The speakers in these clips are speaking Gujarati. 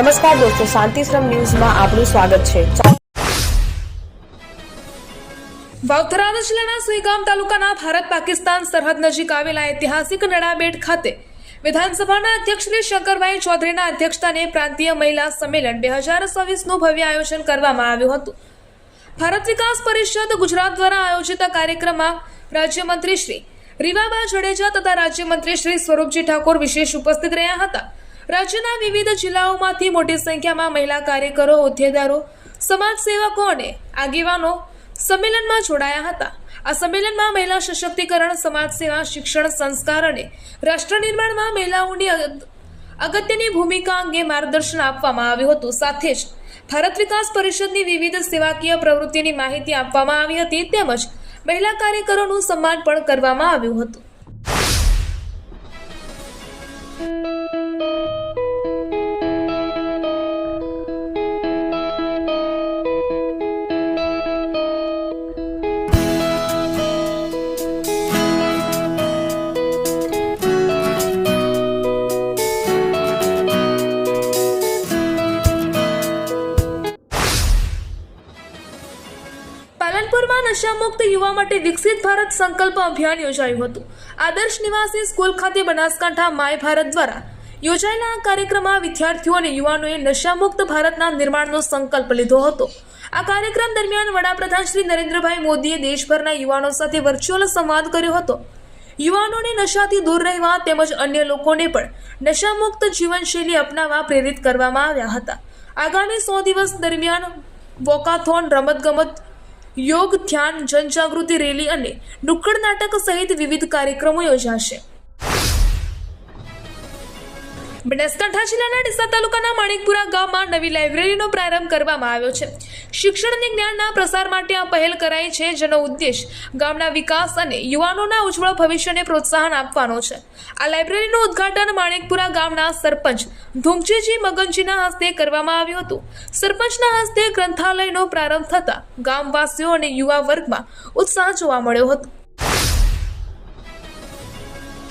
નમસ્કાર દોસ્તો, શાંતિશ્રમ ન્યૂઝમાં આપનું સ્વાગત છે। વાવથરા જિલ્લાના સુઈગામ તાલુકાના ભારત પાકિસ્તાન સરહદ નજીક આવેલા ઐતિહાસિક નડાબેટ ખાતે વિધાનસભાના અધ્યક્ષ શ્રી શંકરભાઈ ચૌધરીના અધ્યક્ષસ્થાને પ્રાંતીય મહિલા સંમેલન 2024નું ભવ્ય આયોજન કરવામાં આવ્યું હતું। ભારત વિકાસ પરિષદ ગુજરાત દ્વારા આયોજિત આ કાર્યક્રમમાં રાજ્યમંત્રી શ્રી રીવાબા જડેજા તથા રાજ્યમંત્રી શ્રી સ્વરૂપજી ઠાકોર વિશેષ ઉપસ્થિત રહ્યા હતા। રાજ્યના વિવિધ જિલ્લાઓમાંથી મોટી સંખ્યામાં મહિલા કાર્યકરો, હોદ્દેદારો, સમાજસેવકો અને આગેવાનો સંમેલનમાં જોડાયા હતા। આ સંમેલનમાં મહિલા સશક્તિકરણ, સમાજ સેવા, શિક્ષણ, સંસ્કાર અને રાષ્ટ્ર નિર્માણમાં મહિલાઓની અગત્યની ભૂમિકા અંગે માર્ગદર્શન આપવામાં આવ્યું હતું। સાથે જ ભારત વિકાસ પરિષદની વિવિધ સેવાકીય પ્રવૃત્તિની માહિતી આપવામાં આવી હતી તેમજ મહિલા કાર્યકરોનું સન્માન પણ કરવામાં આવ્યું હતું। પાલનપુરમાં નશામુક્ત યુવા માટે વિકસિત ભારત સંકલ્પ અભિયાન યોજાયું હતું। આદર્શ નિવાસી સ્કૂલ ખાતે બનાસકાંઠા માય ભારત દ્વારા યોજાયેલા આ કાર્યક્રમમાં વિદ્યાર્થીઓ અને યુવાનોએ નશામુક્ત ભારતના નિર્માણનો સંકલ્પ લીધો હતો। આ કાર્યક્રમ દરમિયાન વડાપ્રધાન શ્રી નરેન્દ્રભાઈ મોદીએ દેશભરના યુવાનો સાથે વર્ચ્યુઅલ સંવાદ કર્યો હતો। યુવાનોને નશાથી દૂર રહેવા તેમજ અન્ય લોકોને પણ નશામુક્ત જીવનશૈલી અપનાવવા પ્રેરિત કરવામાં આવ્યા હતા। આગામી 100 દિવસ દરમિયાન વોકાથોન, રમતગમત, યોગ, ધ્યાન, જનજાગૃતિ રેલી અને નુક્કડ નાટક સહિત વિવિધ કાર્યક્રમો યોજાશે। બનાસકાંઠા જિલ્લાના ડીસા તાલુકાના માણેકપુરા ગામમાં નવી લાઇબ્રેરીનો પ્રારંભ કરવામાં આવ્યો છે। શિક્ષણ અને જ્ઞાનના પ્રસાર માટે આ પહેલ કરાઈ છે, જેનો ઉદ્દેશ ગામના વિકાસ અને યુવાનોના ઉજ્જવળ ભવિષ્યને પ્રોત્સાહન આપવાનો છે। આ લાઇબ્રેરીનું ઉદ્ઘાટન માણેકપુરા ગામના સરપંચ ધુમજીજી મગનજીના હસ્તે કરવામાં આવ્યું હતું। સરપંચના હસ્તે ગ્રંથાલયનો પ્રારંભ થતાં ગામવાસીઓ અને યુવા વર્ગમાં ઉત્સાહ જોવા મળ્યો હતો।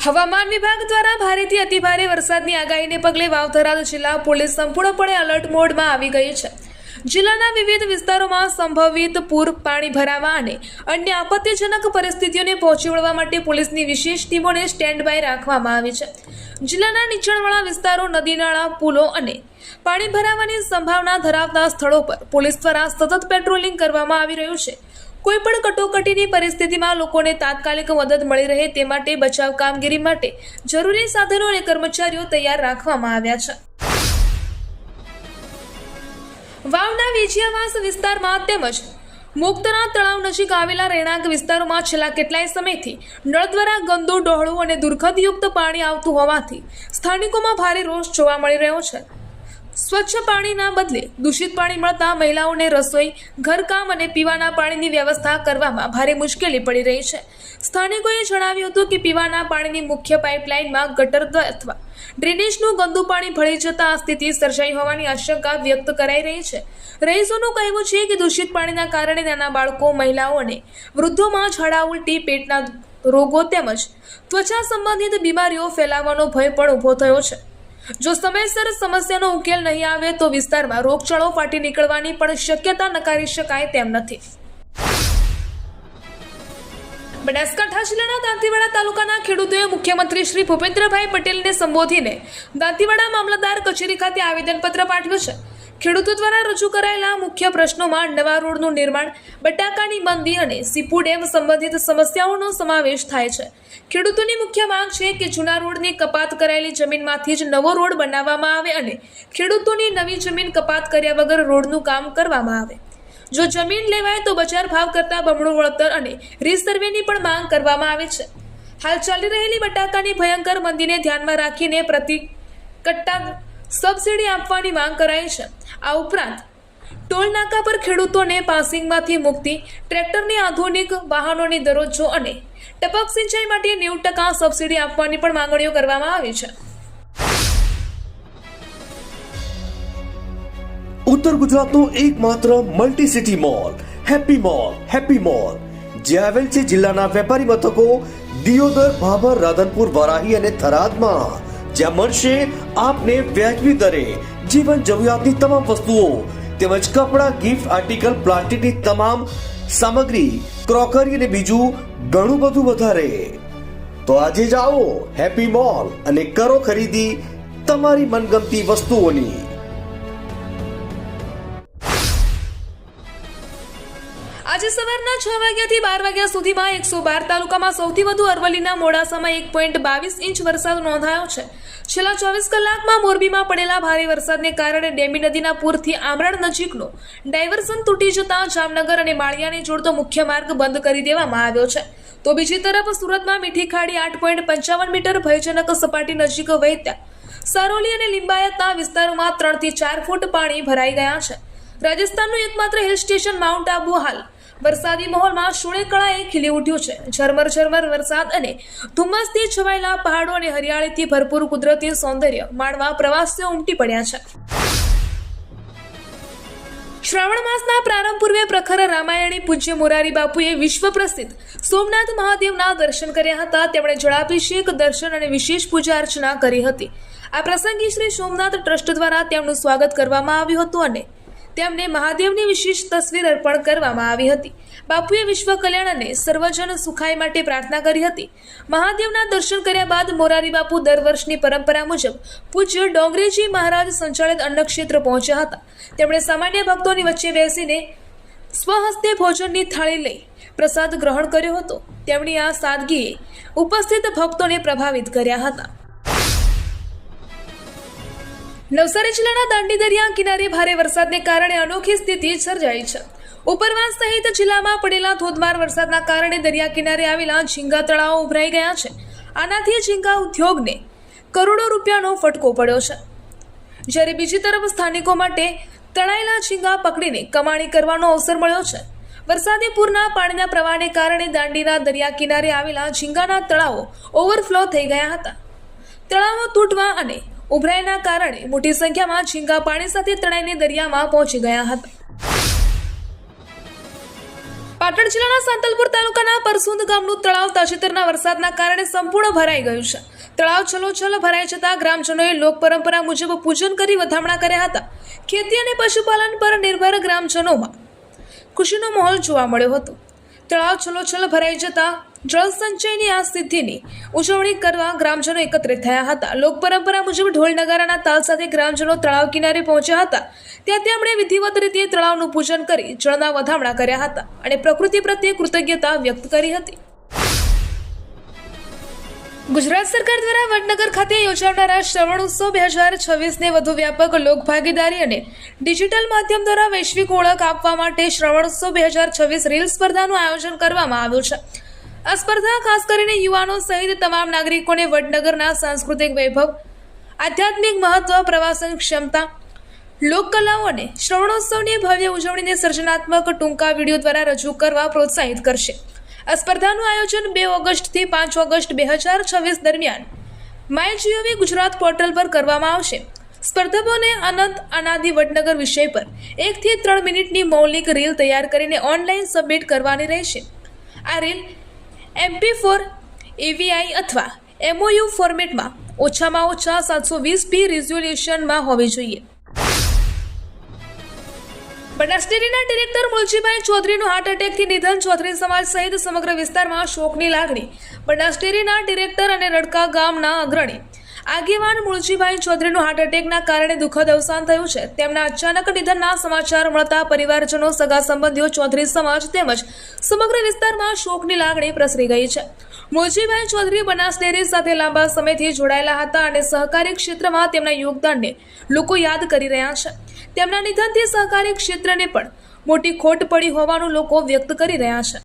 હવામાન વિભાગ દ્વારા ભારેથી અતિભારે વરસાદની આગાહીને પગલે વાવથરા જિલ્લા પોલીસ સંપૂર્ણપણે એલર્ટ મોડમાં આવી ગઈ છે। જિલ્લાના વિવિધ વિસ્તારોમાં સંભવિત પૂર, પાણી ભરાવા અને અન્ય આપત્તિજનક પરિસ્થિતિઓને પહોંચી વળવા માટે પોલીસની વિશેષ ટીમોને સ્ટેન્ડ બાય રાખવામાં આવી છે। જિલ્લાના નીચાણવાળા વિસ્તારો, નદી, નાળા, પુલો અને પાણી ભરાવાની સંભાવના ધરાવતા સ્થળો પર પોલીસ દ્વારા સતત પેટ્રોલિંગ કરવામાં આવી રહ્યું છે। કોઈ પણ કટોકટીની પરિસ્થિતિમાં લોકોને તાત્કાલિક મદદ મળી રહે તે માટે બચાવ કામગીરી માટે જરૂરી સાધનો અને કર્મચારીઓ તૈયાર રાખવામાં આવ્યા છે। વાવના વેજિયાવાસ વિસ્તારમાં તેમજ મોગતરા તળાવ નજીક આવેલા રહેણાંક વિસ્તારોમાં છેલ્લા કેટલાય સમયથી નળ દ્વારા ગંદુ, ડહોળું અને દુર્ગંધયુક્ત પાણી આવતું હોવાથી સ્થાનિકોમાં ભારે રોષ જોવા મળી રહ્યો છે। સ્વચ્છ પાણીના બદલે દૂષિત પાણી મળતા મહિલાઓને રસોઈ, ઘરકામ અને પીવાના પાણીની વ્યવસ્થા કરવામાં ભારે મુશ્કેલી પડી રહી છે। સ્થાનિકોએ જણાવ્યું હતું કે પીવાના પાણીની મુખ્ય પાઇપલાઇનમાં ગટર અથવા ડ્રેનેજનું ગંદુ પાણી ભળી જતા આ સ્થિતિ સર્જાઈ હોવાની આશંકા વ્યક્ત કરાઈ રહી છે। રહીશોનું કહેવું છે કે દૂષિત પાણીના કારણે નાના બાળકો, મહિલાઓ અને વૃદ્ધોમાં ઝાડા, ઉલટી, પેટના રોગો તેમજ ત્વચા સંબંધિત બીમારીઓ ફેલાવાનો ભય પણ ઊભો થયો છે। જો સમયસર સમસ્યાનો ઉકેલ નહીં આવે તો વિસ્તારમાં રોગચાળો ફાટી નીકળવાની પણ શક્યતા નકારી શકાય તેમ નથી। બનાસકાંઠા જિલ્લાના દાંતીવાડા તાલુકાના ખેડૂતોએ મુખ્યમંત્રી શ્રી ભૂપેન્દ્રભાઈ પટેલને સંબોધીને દાંતીવાડા મામલતદાર કચેરી ખાતે આવેદનપત્ર પાઠવ્યું છે। ખેડૂતો દ્વારા રજૂ કરાયેલા મુખ્ય પ્રશ્નોમાં નવા રોડનું નિર્માણ, બટાકાની મંદી અને સીપુ ડેમ સંબંધિત સમસ્યાઓનો સમાવેશ થાય છે। ખેડૂતોની મુખ્ય માંગ છે કે જૂના રોડની કપાત કરાયેલી જમીનમાંથી જ નવો રોડ બનાવવામાં આવે અને ખેડૂતોની નવી જમીન કપાત કર્યા વગર રોડનું કામ કરવામાં આવે। જો જમીન લેવાય તો બજાર ભાવ કરતાં બમણું વળતર અને રીસર્વેની પણ માંગ કરવામાં આવે છે। હાલ ચાલી રહેલી બટાકાની ભયંકર મંદીને ધ્યાનમાં રાખીને પ્રતિ કટ્ટા સબસિડી આપવાની માંગ કરાઈ છે। આ ઉપરાંત ટોલ નાકા પર ખેડૂતોને પાસિંગમાંથી મુક્તિ, ટ્રેક્ટરની આધુનિક વાહનોની દરજ્જો અને ટપક સિંચાઈ માટે 90% સબસિડી આપવાની પણ માંગણીઓ કરવામાં આવી છે। ઉત્તર ગુજરાતનો એકમાત્ર multi city mall happy mall જે આવેલ છે જિલ્લાના વેપારી મથકો દિયોદર, ભાભર, રાધનપુર, વરાહી અને થરાદમાં। જ્યાં મળશે આપને વ્યાજબી દરે જીવન જરૂરિયાતની તમામ વસ્તુઓ તેમજ કપડાં, ગિફ્ટ આર્ટિકલ, પ્લાસ્ટિકની તમામ સામગ્રી, ક્રોકરી અને બીજું ઘણું બધું વધારે. તો આજે જ આવો હેપી મોલ અને કરો ખરીદી તમારી મનગમતી વસ્તુઓની. આજે સવારના 6 વાગ્યાથી 12 વાગ્યા સુધીમાં 112 તાલુકામાં સૌથી વધુ અરવલ્લીના મોડાસામાં 1.22 ઇંચ વરસાદ નોંધાયો છે. છેલ્લા 24 કલાકમાં મોરબીમાં પડેલા ભારે વરસાદને કારણે ડેમી નદીના પૂરથી આમરાળ નજીકનો ડાયવર્ઝન તૂટી જતા જામનગર અને માળિયાને જોડતો મુખ્ય માર્ગ બંધ કરી દેવામાં આવ્યો છે. તો બીજી તરફ સુરતમાં મીઠી ખાડી 8.55 મીટર ભયજનક સપાટી નજીક વહેતા સારોલી અને લિંબાયતના વિસ્તારોમાં 3 થી 4 ફૂટ પાણી ભરાઈ ગયા છે. રાજસ્થાનનું એકમાત્ર હિલ સ્ટેશન માઉન્ટ આબુ હાલ વરસાદી માહોલમાં શૂળે કળાએ ખીલી ઉઠ્યું છે. ઝરમર વરસાદ અને ધુમ્મસથી છવાયેલા પહાડો અને હરિયાળીથી ભરપૂર કુદરતી સૌંદર્ય માણવા પ્રવાસીઓ ઉમટી પડ્યા છે. શ્રાવણ માસના પ્રારંભ પૂર્વે પ્રખર રામાયણી પૂજ્ય મોરારી બાપુએ વિશ્વ પ્રસિદ્ધ સોમનાથ મહાદેવના દર્શન કર્યા હતા. તેમણે જળાભિષેક, દર્શન અને વિશેષ પૂજા અર્ચના કરી હતી. આ પ્રસંગે શ્રી સોમનાથ ટ્રસ્ટ દ્વારા તેમનું સ્વાગત કરવામાં આવ્યું હતું અને તેમને મહાદેવની વિશેષ તસવીર અર્પણ કરવામાં આવી હતી. બાપુએ વિશ્વ કલ્યાણ અને સર્વજન સુખાય માટે પ્રાર્થના કરી હતી. મહાદેવના દર્શન કર્યા બાદ મોરારી બાપુ દર વર્ષની પરંપરા મુજબ પૂજ્ય ડોંગરેજી મહારાજ સંચાલિત અન્નક્ષેત્ર પહોંચ્યા હતા. તેમણે સામાન્ય ભક્તોની વચ્ચે બેસીને સ્વહસ્તે ભોજનની થાળી લઈ પ્રસાદ ગ્રહણ કર્યો હતો. તેમની આ સાદગીએ ઉપસ્થિત ભક્તોને પ્રભાવિત કર્યા હતા. નવસારી જિલ્લાના દાંડી દરિયા કિનારે ભારે વરસાદને કારણે અનોખી સ્થિતિ સર્જાઈ છે. ઉપરવાસ સહિત જિલ્લામાં પડેલા ધોધમાર વરસાદના કારણે દરિયા કિનારે આવેલા ઝીંગા તળાવો ઉભરાઈ ગયા છે. આનાથી ઝીંગા ઉદ્યોગને કરોડો રૂપિયાનો ફટકો પડ્યો છે. જ્યારે બીજી તરફ સ્થાનિકો માટે તળાયેલા ઝીંગા પકડીને કમાણી કરવાનો અવસર મળ્યો છે. વરસાદી પૂરના પાણીના પ્રવાહને કારણે દાંડીના દરિયા કિનારે આવેલા ઝીંગાના તળાવો ઓવરફ્લો થઈ ગયા હતા. તળાવો તૂટવા અને ઉભરાયના કારણે મોટી સંખ્યામાં ઝીંગા પાણી સાથે તણાઈને દરિયામાં પહોંચી ગયા હતા. પાટણ જિલ્લાના સાંતલપુર તાલુકાના પરસુંદ ગામનું તળાવ તાજેતરના વરસાદના કારણે સંપૂર્ણ ભરાઈ ગયું છે. તળાવ છલોછલ ભરાઈ જતા ગ્રામજનોએ લોક પરંપરા મુજબ પૂજન કરી વધામણા કર્યા હતા. ખેતી અને પશુપાલન પર નિર્ભર ગ્રામજનોમાં ખુશીનો માહોલ જોવા મળ્યો હતો. તળાવ છલોછલ ભરાઈ જતા જળ સંચયની આ સિદ્ધિની ઉજવણી કરવા ગ્રામજનો એકત્રિત થયા હતા. લોક પરંપરા મુજબ ઢોલ નગારાના તાલ સાથે ગ્રામજનો તળાવ કિનારે પહોંચ્યા હતા. ત્યાં તેમણે વિધિવત રીતે તળાવનું પૂજન કરી જળના વધામણા કર્યા હતા અને પ્રકૃતિ પ્રત્યે કૃતજ્ઞતા વ્યક્ત કરી હતી. ગુજરાત સરકાર દ્વારા વડનગર ખાતે યોજાનારા શ્રવણ ઉત્સવ 2026 ને વધુ વ્યાપક લોકભાગીદારી અને ડિજિટલ માધ્યમ દ્વારા વૈશ્વિક ઓળખ આપવા માટે શ્રવણ ઉત્સવ 2026 રીલ સ્પર્ધાનું આયોજન કરવામાં આવ્યું છે. આ સ્પર્ધા ખાસ કરીને યુવાનો સહિત તમામ નાગરિકોને વડનગરના સાંસ્કૃતિક વૈભવ, આધ્યાત્મિક મહત્વ, પ્રવાસન ક્ષમતા, લોકકલાઓ અને શ્રવણોત્સવની ભવ્ય ઉજવણીને સર્જનાત્મક ટૂંકા વિડીયો દ્વારા રજૂ કરવા પ્રોત્સાહિત કરશે. આ સ્પર્ધાનું આયોજન 2 ઓગસ્ટથી 5 ઓગસ્ટ 2026 દરમિયાન MyGov ગુજરાત પોર્ટલ પર કરવામાં આવશે. સ્પર્ધકોને અનંત અનાદિ વડનગર વિષય પર 1 થી 3 મિનિટની મૌલિક રીલ તૈયાર કરીને ઓનલાઈન સબમિટ કરવાની રહેશે. આ રીલ MP4, AVI અથવા MOU ફોર્મેટમાં ઓછામાં ઓછા 720p રિઝોલ્યુશનમાં હોવી જોઈએ. બનાસ ડેરીના ડિરેક્ટર મુલજીભાઈ ચૌધરીનું હાર્ટ એટેકથી નિધન. ચૌધરી સમાજ સહિત સમગ્ર વિસ્તારમાં શોકની લાગણી. બનાસ ડેરીના ડિરેક્ટર અને રડકા ગામના અગ્રણી આગેવાન મુલજીભાઈ ચૌધરીનું હાર્ટ એટેકના કારણે દુઃખદ અવસાન થયું છે. તેમના અચાનક નિધનના સમાચાર મળતા પરિવારજનો, સગા સંબંધીઓ, ચૌધરી સમાજ તેમજ સમગ્ર વિસ્તારમાં શોકની લાગણી પ્રસરી ગઈ છે. મુલજીભાઈ ચૌધરી બનાસ ડેરી સાથે લાંબા સમયથી જોડાયેલા હતા અને સહકારી ક્ષેત્રમાં તેમના યોગદાનને લોકો યાદ કરી રહ્યા છે. તેમના નિધનથી સહકારી ક્ષેત્રને પણ મોટી ખોટ પડી હોવાનું લોકો વ્યક્ત કરી રહ્યા છે.